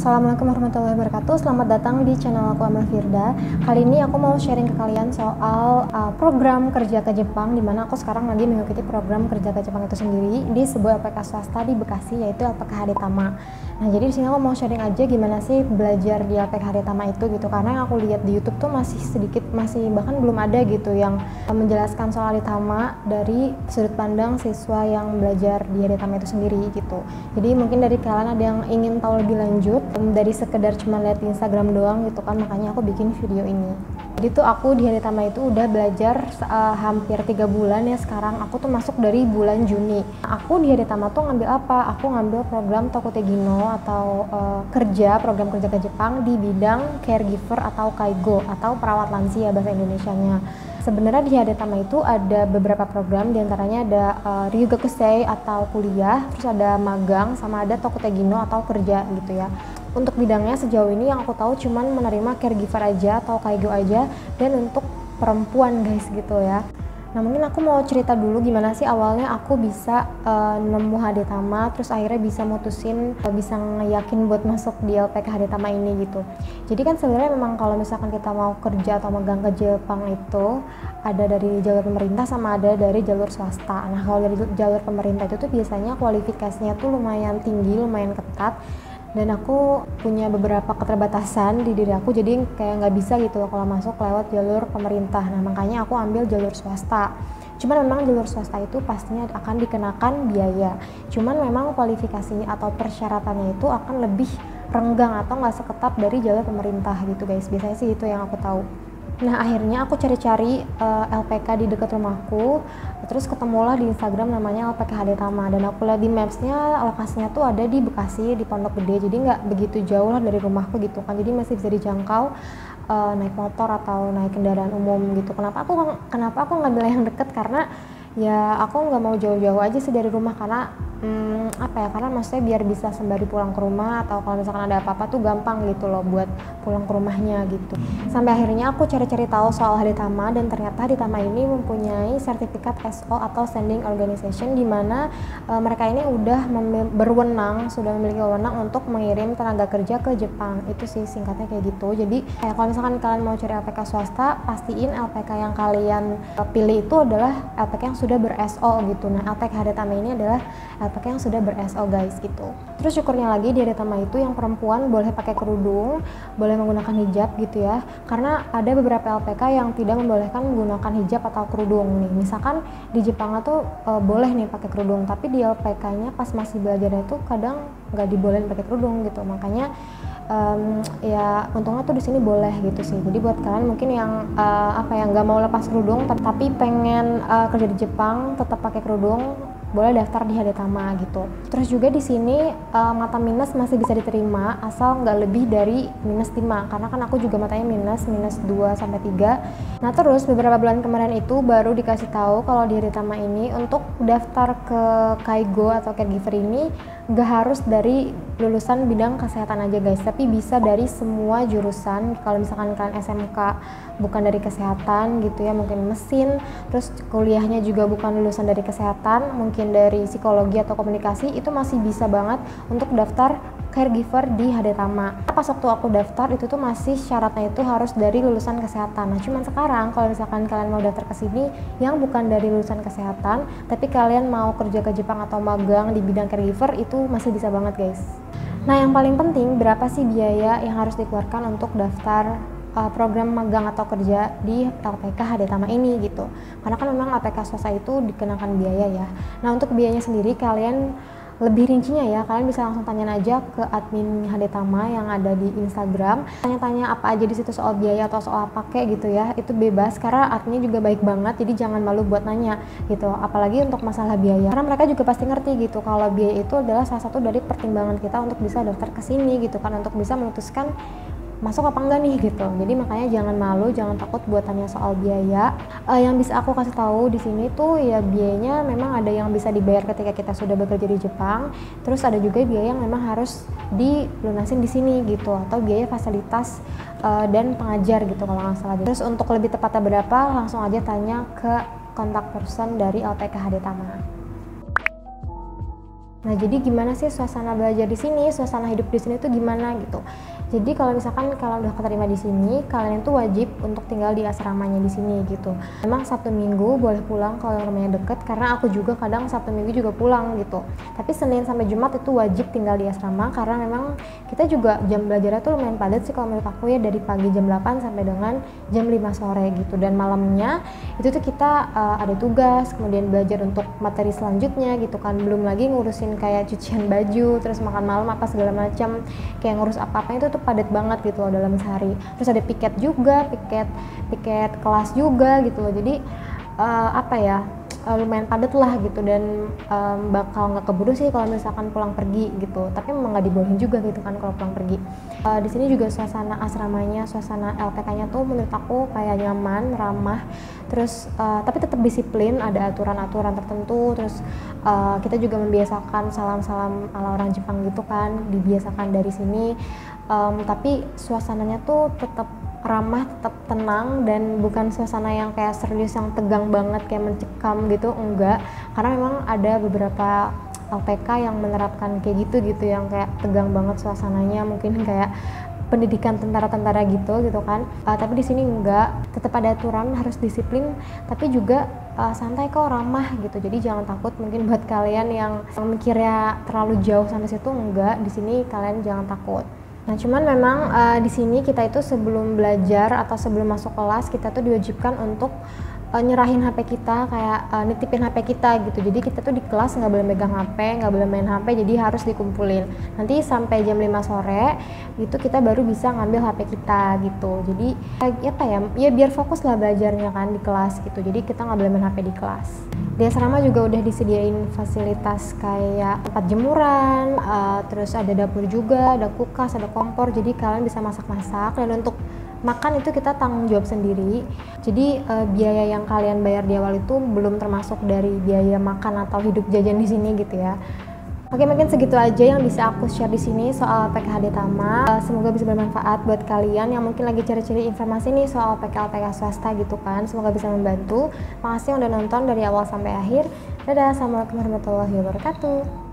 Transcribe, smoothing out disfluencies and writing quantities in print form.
Assalamualaikum warahmatullahi wabarakatuh. Selamat datang di channel aku, Amal Firda. Kali ini aku mau sharing ke kalian soal program kerja ke Jepang, dimana aku sekarang lagi mengikuti program kerja ke Jepang itu sendiri di sebuah LPK swasta di Bekasi, yaitu LPK Hadetama. Nah, jadi di sini aku mau sharing aja gimana sih belajar di LPK Hadetama itu gitu, karena yang aku lihat di YouTube tuh masih sedikit, bahkan belum ada gitu yang menjelaskan soal Hadetama dari sudut pandang siswa yang belajar di Hadetama itu sendiri gitu. Jadi mungkin dari kalian ada yang ingin tahu lebih lanjut dari sekedar cuma lihat di Instagram doang gitu kan, makanya aku bikin video ini. Jadi tuh aku di Hadetama itu udah belajar hampir 3 bulan ya sekarang. Aku tuh masuk dari bulan Juni. Aku di Hadetama tuh ngambil apa? Aku ngambil program Tokutegino atau program kerja ke Jepang di bidang caregiver atau kaigo atau perawat lansia bahasa Indonesianya. Sebenarnya di Hadetama itu ada beberapa program, diantaranya ada Ryugakusei atau kuliah, terus ada magang, sama ada Tokutegino atau kerja gitu ya. Untuk bidangnya sejauh ini yang aku tahu cuman menerima caregiver aja atau kaigo aja, dan untuk perempuan guys gitu ya. Nah, mungkin aku mau cerita dulu gimana sih awalnya aku bisa nemu Hadetama, terus akhirnya bisa mutusin, bisa ngeyakin buat masuk di LPK Hadetama ini gitu. Jadi kan sebenarnya memang kalau misalkan kita mau kerja atau magang ke Jepang itu ada dari jalur pemerintah sama ada dari jalur swasta. Nah, kalau dari jalur pemerintah itu tuh biasanya kualifikasinya tuh lumayan tinggi, lumayan ketat. Dan aku punya beberapa keterbatasan di diri aku, jadi kayak nggak bisa gitu loh kalau masuk lewat jalur pemerintah. Nah, makanya aku ambil jalur swasta. Cuman memang jalur swasta itu pastinya akan dikenakan biaya. Cuman memang kualifikasinya atau persyaratannya itu akan lebih renggang atau nggak seketat dari jalur pemerintah gitu guys. Biasanya sih itu yang aku tahu. Nah, akhirnya aku cari-cari LPK di dekat rumahku, terus ketemulah di Instagram namanya LPK Hadetama, dan aku lihat di mapsnya lokasinya tuh ada di Bekasi, di Pondok Gede, jadi nggak begitu jauh lah dari rumahku gitu kan, jadi masih bisa dijangkau naik motor atau naik kendaraan umum gitu. Kenapa aku ngambil yang deket? Karena ya aku nggak mau jauh-jauh aja sih dari rumah, karena karena maksudnya biar bisa sembari pulang ke rumah, atau kalau misalkan ada apa-apa tuh gampang gitu loh buat pulang ke rumahnya gitu. Sampai akhirnya aku cari-cari tahu soal Hadetama, dan ternyata Hadetama ini mempunyai sertifikat SO atau Standing Organization, di mana mereka ini udah sudah memiliki wewenang untuk mengirim tenaga kerja ke Jepang. Itu sih singkatnya kayak gitu. Jadi kalau misalkan kalian mau cari LPK swasta, pastiin LPK yang kalian pilih itu adalah LPK yang sudah ber-SO gitu. Nah, LPK Hadetama ini adalah LPK yang sudah ber-SO guys gitu. Terus syukurnya lagi di Hadetama itu yang perempuan boleh pakai kerudung, boleh menggunakan hijab gitu ya. Karena ada beberapa LPK yang tidak membolehkan menggunakan hijab atau kerudung nih. Misalkan di Jepang tuh boleh nih pakai kerudung, tapi di LPK-nya pas masih belajar itu kadang nggak dibolehin pakai kerudung gitu. Makanya ya untungnya tuh di sini boleh gitu sih. Jadi buat kalian mungkin yang nggak mau lepas kerudung tapi pengen kerja di Jepang tetap pakai kerudung, boleh daftar di Hadetama gitu. Terus juga di sini mata minus masih bisa diterima asal nggak lebih dari -5, karena kan aku juga matanya minus 2 sampai 3. Nah, terus beberapa bulan kemarin itu baru dikasih tahu kalau di Hadetama ini untuk daftar ke kaigo atau caregiver ini nggak harus dari lulusan bidang kesehatan aja guys, tapi bisa dari semua jurusan. Kalau misalkan kalian SMK bukan dari kesehatan gitu ya, mungkin mesin, terus kuliahnya juga bukan lulusan dari kesehatan, mungkin dari psikologi atau komunikasi, itu masih bisa banget untuk daftar caregiver di Hadetama. Pas waktu aku daftar itu tuh masih syaratnya itu harus dari lulusan kesehatan. Nah, cuman sekarang kalau misalkan kalian mau daftar ke sini yang bukan dari lulusan kesehatan, tapi kalian mau kerja ke Jepang atau magang di bidang caregiver, itu masih bisa banget guys. Nah, yang paling penting, berapa sih biaya yang harus dikeluarkan untuk daftar program magang atau kerja di LPK Hadetama ini gitu. Karena kan memang LPK swasta itu dikenakan biaya ya. Nah, untuk biayanya sendiri kalian lebih rincinya ya, kalian bisa langsung tanya aja ke admin Hadetama yang ada di Instagram. Tanya-tanya apa aja di situ soal biaya atau soal pakai gitu ya. Itu bebas karena adminnya juga baik banget, jadi jangan malu buat nanya gitu. Apalagi untuk masalah biaya. Karena mereka juga pasti ngerti gitu kalau biaya itu adalah salah satu dari pertimbangan kita untuk bisa daftar ke sini gitu kan, untuk bisa memutuskan masuk apa enggak nih gitu. Jadi makanya jangan malu, jangan takut buat tanya soal biaya. Yang bisa aku kasih tahu di sini tuh ya, biayanya memang ada yang bisa dibayar ketika kita sudah bekerja di Jepang. Terus ada juga biaya yang memang harus dilunasin di sini gitu, atau biaya fasilitas dan pengajar gitu kalau nggak salah. Terus untuk lebih tepatnya berapa, langsung aja tanya ke kontak person dari LPK Hadetama. Nah, jadi gimana sih suasana belajar di sini, suasana hidup di sini tuh gimana gitu. Jadi kalau misalkan kalian udah keterima di sini, kalian tuh wajib untuk tinggal di asramanya di sini gitu. Memang Sabtu Minggu boleh pulang kalau rumahnya deket, karena aku juga kadang Sabtu Minggu juga pulang gitu. Tapi Senin sampai Jumat itu wajib tinggal di asrama, karena memang kita juga jam belajarnya tuh lumayan padat sih kalau menurut aku ya, dari pagi jam 8 sampai dengan jam 5 sore gitu. Dan malamnya itu tuh kita ada tugas, kemudian belajar untuk materi selanjutnya gitu kan. Belum lagi ngurusin kayak cucian baju, terus makan malam apa segala macam, kayak ngurus apa-apa itu tuh padat banget gitu loh dalam sehari. Terus ada piket juga, piket kelas juga gitu loh. Jadi lumayan padat lah gitu, dan bakal nggak keburu sih kalau misalkan pulang pergi gitu. Tapi memang nggak dibolehin juga gitu kan kalau pulang pergi. Di sini juga suasana asramanya, suasana LPK-nya tuh menurut aku kayak nyaman, ramah, terus tapi tetap disiplin, ada aturan-aturan tertentu. Terus kita juga membiasakan salam-salam ala orang Jepang gitu kan, dibiasakan dari sini. Tapi suasananya tuh tetap ramah, tetap tenang, dan bukan suasana yang kayak serius, yang tegang banget kayak mencekam gitu, enggak. Karena memang ada beberapa LPK yang menerapkan kayak gitu yang kayak tegang banget suasananya, mungkin kayak pendidikan tentara-tentara gitu kan. Tapi di sini enggak, tetap ada aturan, harus disiplin, tapi juga santai kok, ramah gitu. Jadi jangan takut, mungkin buat kalian yang mikirnya terlalu jauh sampai situ, enggak, di sini kalian jangan takut. Nah, cuman memang di sini kita itu sebelum belajar atau sebelum masuk kelas, kita tuh diwajibkan untuk nyerahin HP kita, kayak nitipin HP kita gitu. Jadi kita tuh di kelas nggak boleh megang HP, nggak boleh main HP, jadi harus dikumpulin. Nanti sampai jam 5 sore gitu kita baru bisa ngambil HP kita gitu. Jadi ya biar fokus lah belajarnya kan di kelas gitu. Jadi kita nggak boleh main HP di kelas. Di asrama juga udah disediain fasilitas kayak tempat jemuran, terus ada dapur juga, ada kulkas, ada kompor, jadi kalian bisa masak-masak. Dan untuk makan itu kita tanggung jawab sendiri. Jadi biaya yang kalian bayar di awal itu belum termasuk dari biaya makan atau hidup jajan di sini gitu ya. Oke, mungkin segitu aja yang bisa aku share di sini soal PKHD Tama. Semoga bisa bermanfaat buat kalian yang mungkin lagi cari-cari informasi nih soal PK swasta gitu kan. Semoga bisa membantu. Makasih yang udah nonton dari awal sampai akhir. Dadah, assalamualaikum warahmatullahi wabarakatuh.